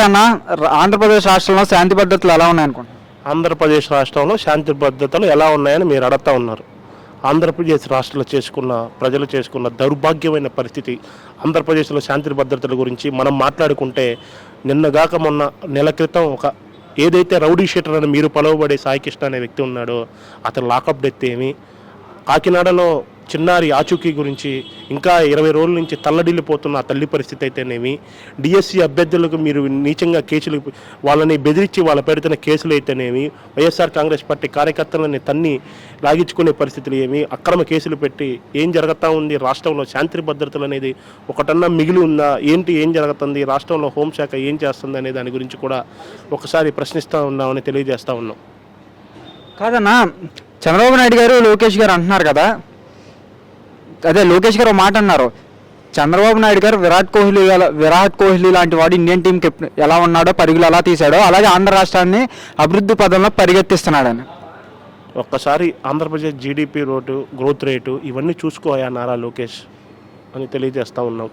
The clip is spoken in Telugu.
అన్న ఆంధ్రప్రదేశ్ రాష్ట్రంలో శాంతి భద్రతలు ఎలా ఉన్నాయనుకుంటున్నారు? ఆంధ్రప్రదేశ్ రాష్ట్రంలో శాంతి భద్రతలు ఎలా ఉన్నాయని మీరు అడుగుతా ఉన్నారు. ఆంధ్రప్రదేశ్ రాష్ట్రంలో ప్రజలు చేసుకున్న దౌర్భాగ్యమైన పరిస్థితి. ఆంధ్రప్రదేశ్లో శాంతి భద్రతల గురించి మనం మాట్లాడుకుంటే నిన్నగాక మొన్న నెల క్రితం ఏదైతే రౌడీ షీటర్ అని మీరు పిలువబడే సాయికృష్ణ అనే వ్యక్తి ఉన్నాడో అతను లాకప్ డెత్ ఏమి, కాకినాడలో చిన్నారి ఆచూకీ గురించి ఇంకా 20 రోజుల నుంచి తల్లడిల్లిపోతున్న ఆ తల్లి పరిస్థితి అయితేనేమి, డిఎస్సి అభ్యర్థులకు మీరు నీచంగా కేసులు వాళ్ళని బెదిరించి వాళ్ళ పెడుతున్న కేసులు అయితేనేమి, వైఎస్ఆర్ కాంగ్రెస్ పార్టీ కార్యకర్తలని తన్ని లాగించుకునే పరిస్థితులు ఏమి, అక్రమ కేసులు పెట్టి ఏం జరుగుతూ ఉంది రాష్ట్రంలో? శాంతి భద్రతలు అనేది ఒకటన్నా మిగిలి ఉందా? ఏం జరుగుతుంది రాష్ట్రంలో? హోంశాఖ ఏం చేస్తుంది అనే దాని గురించి కూడా ఒకసారి ప్రశ్నిస్తూ ఉన్నామని తెలియజేస్తూ ఉన్నాం. కాదన్నా, చంద్రబాబు నాయుడు గారు లోకేష్ గారు అంటున్నారు కదా, అదే లోకేష్ గారు మాట అన్నారు, చంద్రబాబు నాయుడు గారు విరాట్ కోహ్లీ లాంటి వాడు ఇండియన్ టీంకి ఎలా ఉన్నాడో, పరుగులు ఎలా తీశాడో, అలాగే ఆంధ్ర రాష్ట్రాన్ని అభివృద్ధి పదంలో పరిగెత్తిస్తున్నాడని. ఒక్కసారి ఆంధ్రప్రదేశ్ జీడిపి గ్రోత్ రేటు ఇవన్నీ చూసుకోయా నారా లోకేష్ అని తెలియజేస్తూ ఉన్నాం.